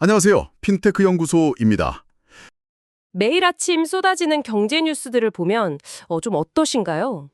안녕하세요. 핀테크 연구소입니다. 매일 아침 쏟아지는 경제 뉴스들을 보면 좀 어떠신가요?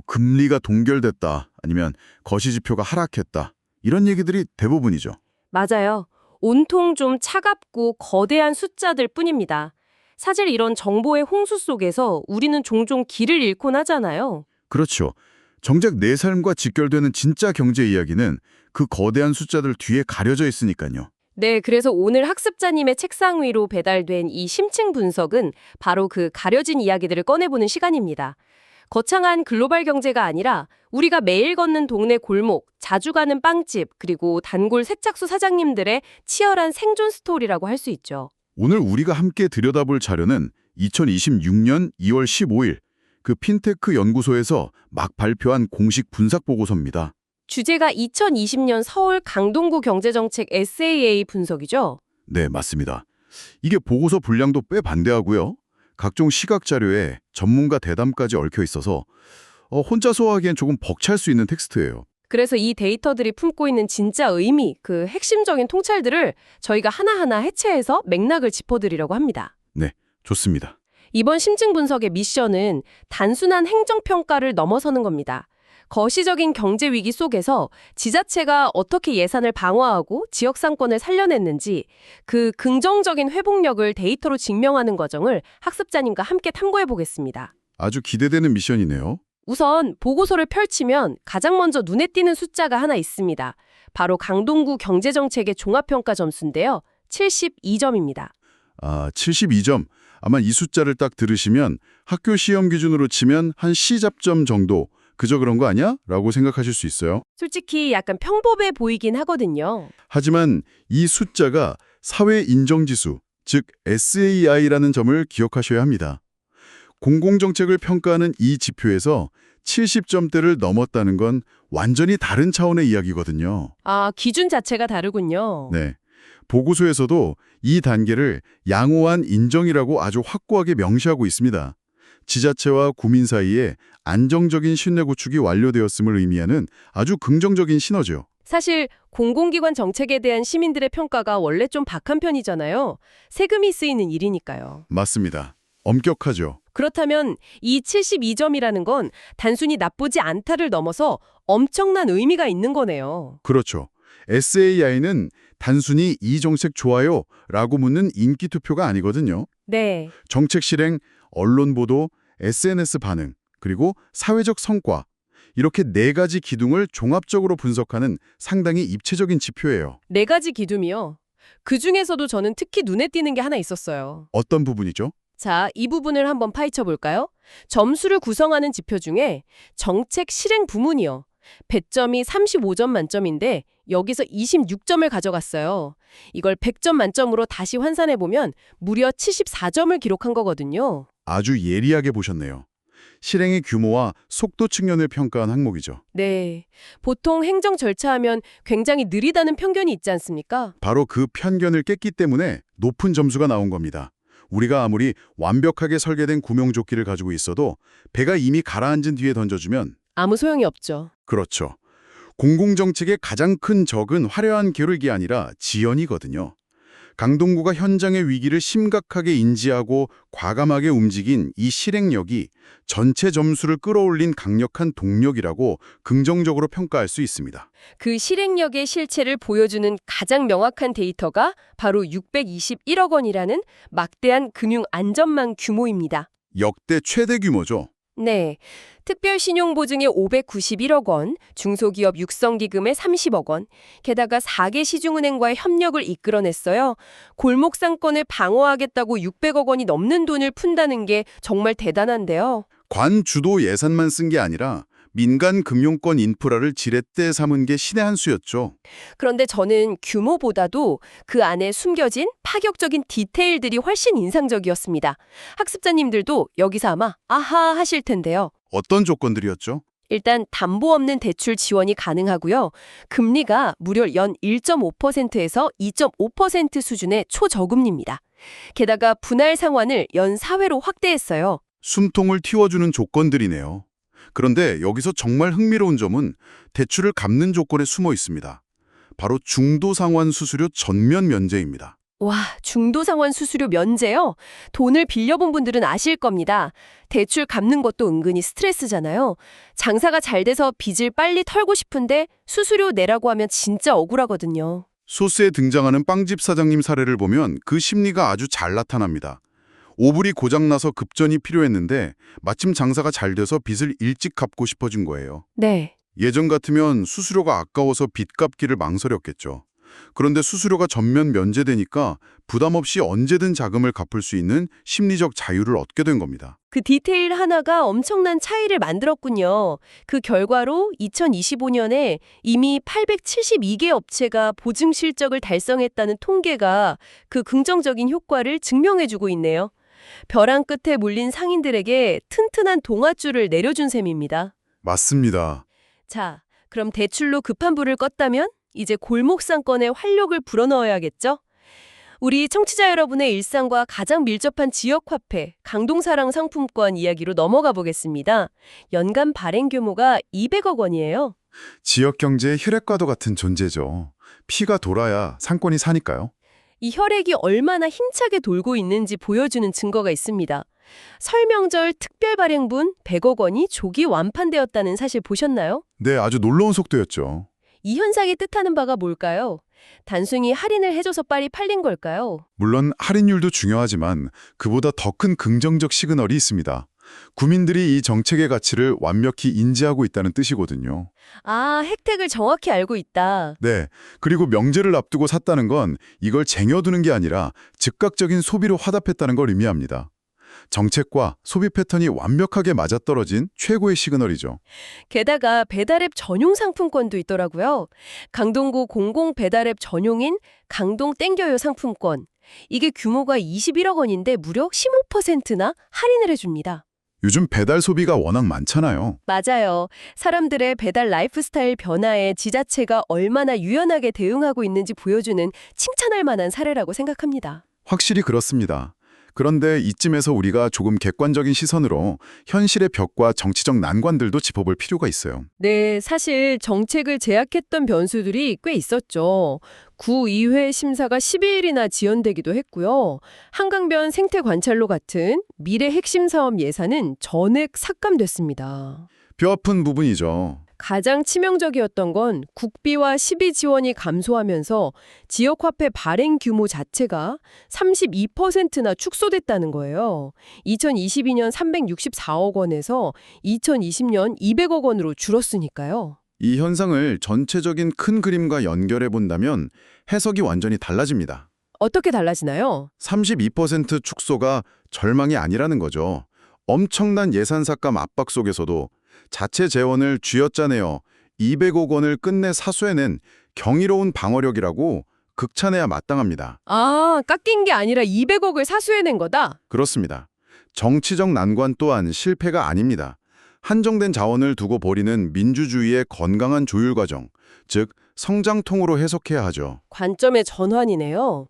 금리가 동결됐다, 아니면 거시지표가 하락했다, 이런 얘기들이 대부분이죠. 맞아요. 온통 좀 차갑고 거대한 숫자들 뿐입니다. 사실 이런 정보의 홍수 속에서 우리는 종종 길을 잃곤 하잖아요. 그렇죠. 정작 내 삶과 직결되는 진짜 경제 이야기는 그 거대한 숫자들 뒤에 가려져 있으니까요. 네, 그래서 오늘 학습자님의 책상 위로 배달된 이 심층 분석은 바로 그 가려진 이야기들을 꺼내보는 시간입니다. 거창한 글로벌 경제가 아니라 우리가 매일 걷는 동네 골목, 자주 가는 빵집, 그리고 단골 세탁소 사장님들의 치열한 생존 스토리라고 할 수 있죠. 오늘 우리가 함께 들여다볼 자료는 2026년 2월 15일 그 핀테크 연구소에서 막 발표한 공식 분석 보고서입니다. 주제가 2020년 서울 강동구 경제정책 SAA 분석이죠. 네, 맞습니다. 이게 보고서 분량도 꽤 반대하고요. 각종 시각 자료에 전문가 대담까지 얽혀 있어서 혼자 소화하기엔 조금 벅찰 수 있는 텍스트예요. 그래서 이 데이터들이 품고 있는 진짜 의미, 그 핵심적인 통찰들을 저희가 하나하나 해체해서 맥락을 짚어드리려고 합니다. 네, 좋습니다. 이번 심층 분석의 미션은 단순한 행정평가를 넘어서는 겁니다. 거시적인 경제 위기 속에서 지자체가 어떻게 예산을 방어하고 지역 상권을 살려냈는지 그 긍정적인 회복력을 데이터로 증명하는 과정을 학습자님과 함께 탐구해 보겠습니다. 아주 기대되는 미션이네요. 우선 보고서를 펼치면 가장 먼저 눈에 띄는 숫자가 하나 있습니다. 바로 강동구 경제정책의 종합평가 점수인데요. 72점입니다. 72점. 아마 이 숫자를 딱 들으시면 학교 시험 기준으로 치면 한 C잡점 정도, 그저 그런 거 아니야? 라고 생각하실 수 있어요. 솔직히 약간 평범해 보이긴 하거든요. 하지만 이 숫자가 사회 인정지수, 즉 SAI라는 점을 기억하셔야 합니다. 공공정책을 평가하는 이 지표에서 70점대를 넘었다는 건 완전히 다른 차원의 이야기거든요. 기준 자체가 다르군요. 네. 보고서에서도 이 단계를 양호한 인정이라고 아주 확고하게 명시하고 있습니다. 지자체와 국민 사이에 안정적인 신뢰 구축이 완료되었음을 의미하는 아주 긍정적인 신호죠. 사실 공공기관 정책에 대한 시민들의 평가가 원래 좀 박한 편이잖아요. 세금이 쓰이는 일이니까요. 맞습니다. 엄격하죠. 그렇다면 이 72점이라는 건 단순히 나쁘지 않다를 넘어서 엄청난 의미가 있는 거네요. 그렇죠. SAI는 단순히 이 정책 좋아요 라고 묻는 인기 투표가 아니거든요. 네. 정책 실행, 언론 보도, SNS 반응, 그리고 사회적 성과, 이렇게 네 가지 기둥을 종합적으로 분석하는 상당히 입체적인 지표예요. 네 가지 기둥이요. 그중에서도 저는 특히 눈에 띄는 게 하나 있었어요. 어떤 부분이죠? 자, 이 부분을 한번 파헤쳐 볼까요? 점수를 구성하는 지표 중에 정책 실행 부문이요. 배점이 35점 만점인데 여기서 26점을 가져갔어요. 이걸 100점 만점으로 다시 환산해 보면 무려 74점을 기록한 거거든요. 아주 예리하게 보셨네요. 실행의 규모와 속도 측면을 평가한 항목이죠. 네. 보통 행정 절차하면 굉장히 느리다는 편견이 있지 않습니까? 바로 그 편견을 깼기 때문에 높은 점수가 나온 겁니다. 우리가 아무리 완벽하게 설계된 구명조끼를 가지고 있어도 배가 이미 가라앉은 뒤에 던져주면 아무 소용이 없죠. 그렇죠. 공공정책의 가장 큰 적은 화려한 계획이 아니라 지연이거든요. 강동구가 현장의 위기를 심각하게 인지하고 과감하게 움직인 이 실행력이 전체 점수를 끌어올린 강력한 동력이라고 긍정적으로 평가할 수 있습니다. 그 실행력의 실체를 보여주는 가장 명확한 데이터가 바로 621억 원이라는 막대한 금융 안전망 규모입니다. 역대 최대 규모죠. 네. 특별신용보증에 591억 원, 중소기업 육성기금에 30억 원, 게다가 4개 시중은행과의 협력을 이끌어냈어요. 골목상권을 방어하겠다고 600억 원이 넘는 돈을 푼다는 게 정말 대단한데요. 관 주도 예산만 쓴 게 아니라 민간 금융권 인프라를 지렛대 삼은 게 신의 한 수였죠. 그런데 저는 규모보다도 그 안에 숨겨진 파격적인 디테일들이 훨씬 인상적이었습니다. 학습자님들도 여기서 아마 아하 하실 텐데요. 어떤 조건들이었죠? 일단 담보 없는 대출 지원이 가능하고요. 금리가 무려 연 1.5%에서 2.5% 수준의 초저금리입니다. 게다가 분할 상환을 연 4회로 확대했어요. 숨통을 틔워주는 조건들이네요. 그런데 여기서 정말 흥미로운 점은 대출을 갚는 조건에 숨어 있습니다. 바로 중도상환 수수료 전면 면제입니다. 와, 중도상환 수수료 면제요? 돈을 빌려본 분들은 아실 겁니다. 대출 갚는 것도 은근히 스트레스잖아요. 장사가 잘 돼서 빚을 빨리 털고 싶은데 수수료 내라고 하면 진짜 억울하거든요. 소스에 등장하는 빵집 사장님 사례를 보면 그 심리가 아주 잘 나타납니다. 오불이 고장나서 급전이 필요했는데 마침 장사가 잘 돼서 빚을 일찍 갚고 싶어진 거예요. 네. 예전 같으면 수수료가 아까워서 빚 갚기를 망설였겠죠. 그런데 수수료가 전면 면제되니까 부담 없이 언제든 자금을 갚을 수 있는 심리적 자유를 얻게 된 겁니다. 그 디테일 하나가 엄청난 차이를 만들었군요. 그 결과로 2025년에 이미 872개 업체가 보증 실적을 달성했다는 통계가 그 긍정적인 효과를 증명해주고 있네요. 벼랑 끝에 몰린 상인들에게 튼튼한 동아줄을 내려준 셈입니다. 맞습니다. 자, 그럼 대출로 급한 불을 껐다면 이제 골목상권에 활력을 불어넣어야겠죠? 우리 청취자 여러분의 일상과 가장 밀접한 지역화폐, 강동사랑 상품권 이야기로 넘어가 보겠습니다. 연간 발행 규모가 200억 원이에요. 지역 경제의 혈액과도 같은 존재죠. 피가 돌아야 상권이 사니까요. 이 혈액이 얼마나 힘차게 돌고 있는지 보여주는 증거가 있습니다. 설 명절 특별 발행분 100억 원이 조기 완판되었다는 사실 보셨나요? 네, 아주 놀라운 속도였죠. 이 현상이 뜻하는 바가 뭘까요? 단순히 할인을 해줘서 빨리 팔린 걸까요? 물론 할인율도 중요하지만 그보다 더 큰 긍정적 시그널이 있습니다. 구민들이 이 정책의 가치를 완벽히 인지하고 있다는 뜻이거든요. 아, 혜택을 정확히 알고 있다. 네, 그리고 명제를 앞두고 샀다는 건 이걸 쟁여두는 게 아니라 즉각적인 소비로 화답했다는 걸 의미합니다. 정책과 소비 패턴이 완벽하게 맞아떨어진 최고의 시그널이죠. 게다가 배달앱 전용 상품권도 있더라고요. 강동구 공공 배달앱 전용인 강동 땡겨요 상품권. 이게 규모가 21억 원인데 무려 15%나 할인을 해줍니다. 요즘 배달 소비가 워낙 많잖아요. 맞아요. 사람들의 배달 라이프스타일 변화에 지자체가 얼마나 유연하게 대응하고 있는지 보여주는 칭찬할 만한 사례라고 생각합니다. 확실히 그렇습니다. 그런데 이쯤에서 우리가 조금 객관적인 시선으로 현실의 벽과 정치적 난관들도 짚어볼 필요가 있어요. 네, 사실 정책을 제약했던 변수들이 꽤 있었죠. 구의회 심사가 12일이나 지연되기도 했고요. 한강변 생태관찰로 같은 미래 핵심 사업 예산은 전액 삭감됐습니다. 뼈아픈 부분이죠. 가장 치명적이었던 건 국비와 시비 지원이 감소하면서 지역화폐 발행 규모 자체가 32%나 축소됐다는 거예요. 2022년 364억 원에서 2020년 200억 원으로 줄었으니까요. 이 현상을 전체적인 큰 그림과 연결해 본다면 해석이 완전히 달라집니다. 어떻게 달라지나요? 32% 축소가 절망이 아니라는 거죠. 엄청난 예산 삭감 압박 속에서도 자체 재원을 쥐어짜내어 200억 원을 끝내 사수해낸 경이로운 방어력이라고 극찬해야 마땅합니다. 아, 깎인 게 아니라 200억을 사수해낸 거다? 그렇습니다. 정치적 난관 또한 실패가 아닙니다. 한정된 자원을 두고 벌이는 민주주의의 건강한 조율 과정, 즉 성장통으로 해석해야 하죠. 관점의 전환이네요.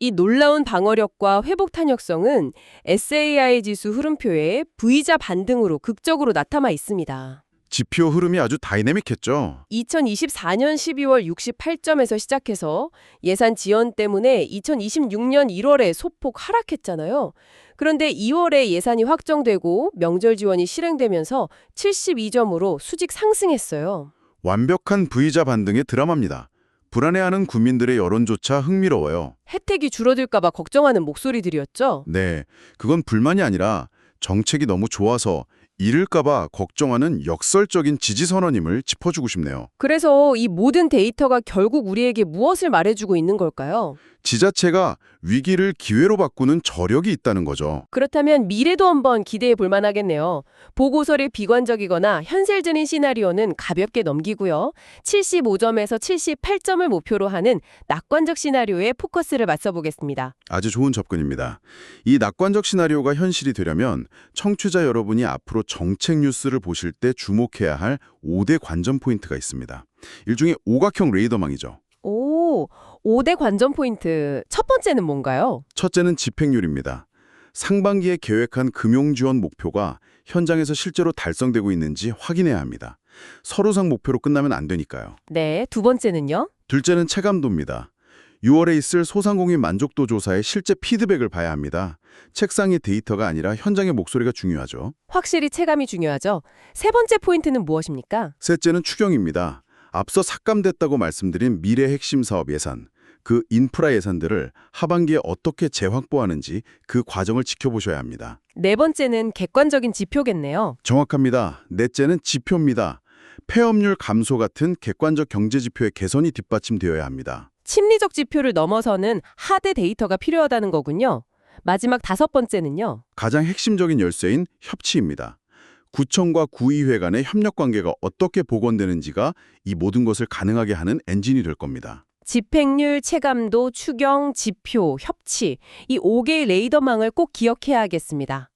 이 놀라운 방어력과 회복 탄력성은 SAI 지수 흐름표에 V자 반등으로 극적으로 나타나 있습니다. 지표 흐름이 아주 다이내믹했죠. 2024년 12월 68점에서 시작해서 예산 지연 때문에 2026년 1월에 소폭 하락했잖아요. 그런데 2월에 예산이 확정되고 명절 지원이 실행되면서 72점으로 수직 상승했어요. 완벽한 V자 반등의 드라마입니다. 불안해하는 국민들의 여론조차 흥미로워요. 혜택이 줄어들까 봐 걱정하는 목소리들이었죠. 네, 그건 불만이 아니라 정책이 너무 좋아서 잃을까 봐 걱정하는 역설적인 지지 선언임을 짚어주고 싶네요. 그래서 이 모든 데이터가 결국 우리에게 무엇을 말해주고 있는 걸까요? 지자체가 위기를 기회로 바꾸는 저력이 있다는 거죠. 그렇다면 미래도 한번 기대해 볼 만하겠네요. 보고서를 비관적이거나 현실적인 시나리오는 가볍게 넘기고요. 75점에서 78점을 목표로 하는 낙관적 시나리오에 포커스를 맞춰보겠습니다. 아주 좋은 접근입니다. 이 낙관적 시나리오가 현실이 되려면 청취자 여러분이 앞으로 정책 뉴스를 보실 때 주목해야 할 5대 관전 포인트가 있습니다. 일종의 오각형 레이더망이죠. 오, 5대 관전 포인트. 첫 번째는 뭔가요? 첫째는 집행률입니다. 상반기에 계획한 금융 지원 목표가 현장에서 실제로 달성되고 있는지 확인해야 합니다. 서류상 목표로 끝나면 안 되니까요. 네, 두 번째는요? 둘째는 체감도입니다. 6월에 있을 소상공인 만족도 조사의 실제 피드백을 봐야 합니다. 책상의 데이터가 아니라 현장의 목소리가 중요하죠. 확실히 체감이 중요하죠. 세 번째 포인트는 무엇입니까? 셋째는 추경입니다. 앞서 삭감됐다고 말씀드린 미래 핵심 사업 예산, 그 인프라 예산들을 하반기에 어떻게 재확보하는지 그 과정을 지켜보셔야 합니다. 네 번째는 객관적인 지표겠네요. 정확합니다. 넷째는 지표입니다. 폐업률 감소 같은 객관적 경제 지표의 개선이 뒷받침되어야 합니다. 심리적 지표를 넘어서는 하드 데이터가 필요하다는 거군요. 마지막 다섯 번째는요. 가장 핵심적인 열쇠인 협치입니다. 구청과 구의회 간의 협력 관계가 어떻게 복원되는지가 이 모든 것을 가능하게 하는 엔진이 될 겁니다. 집행률, 체감도, 추경, 지표, 협치 이 5개의 레이더망을 꼭 기억해야겠습니다.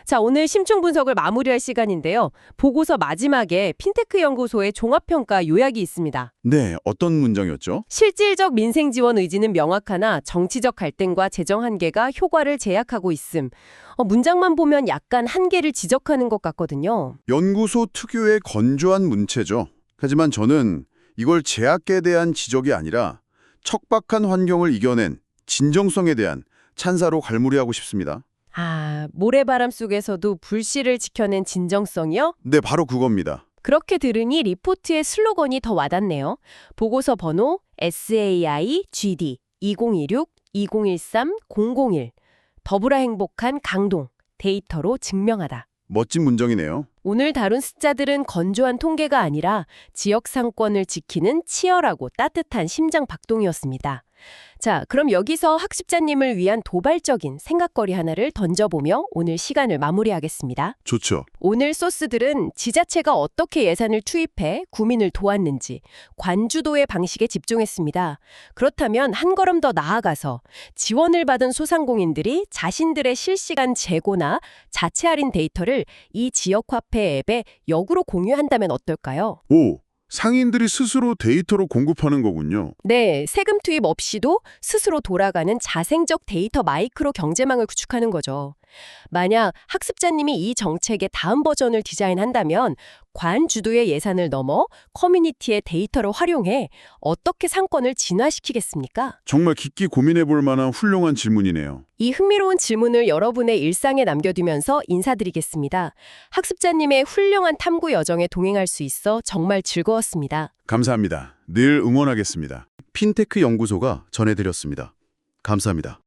자, 오늘 심층 분석을 마무리할 시간인데요. 보고서 마지막에 핀테크 연구소의 종합평가 요약이 있습니다. 네, 어떤 문장이었죠? 실질적 민생 지원 의지는 명확하나 정치적 갈등과 재정 한계가 효과를 제약하고 있음. 문장만 보면 약간 한계를 지적하는 것 같거든요. 연구소 특유의 건조한 문체죠. 하지만 저는 이걸 제약에 대한 지적이 아니라 척박한 환경을 이겨낸 진정성에 대한 찬사로 갈무리하고 싶습니다. 모래바람 속에서도 불씨를 지켜낸 진정성이요? 네, 바로 그겁니다. 그렇게 들으니 리포트의 슬로건이 더 와닿네요. 보고서 번호 SAI-GD 2016-2013-001 더불어 행복한 강동 데이터로 증명하다. 멋진 문장이네요. 오늘 다룬 숫자들은 건조한 통계가 아니라 지역 상권을 지키는 치열하고 따뜻한 심장 박동이었습니다. 자, 그럼 여기서 학습자님을 위한 도발적인 생각거리 하나를 던져보며 오늘 시간을 마무리하겠습니다. 좋죠. 오늘 소스들은 지자체가 어떻게 예산을 투입해 구민을 도왔는지 관주도의 방식에 집중했습니다. 그렇다면 한 걸음 더 나아가서 지원을 받은 소상공인들이 자신들의 실시간 재고나 자체 할인 데이터를 이 지역화폐 앱에 역으로 공유한다면 어떨까요? 오, 상인들이 스스로 데이터로 공급하는 거군요. 네, 세금 투입 없이도 스스로 돌아가는 자생적 데이터 마이크로 경제망을 구축하는 거죠. 만약 학습자님이 이 정책의 다음 버전을 디자인한다면 관 주도의 예산을 넘어 커뮤니티의 데이터를 활용해 어떻게 상권을 진화시키겠습니까? 정말 깊게 고민해 볼 만한 훌륭한 질문이네요. 이 흥미로운 질문을 여러분의 일상에 남겨두면서 인사드리겠습니다. 학습자님의 훌륭한 탐구 여정에 동행할 수 있어 정말 즐거웠습니다. 감사합니다. 늘 응원하겠습니다. 핀테크 연구소가 전해드렸습니다. 감사합니다.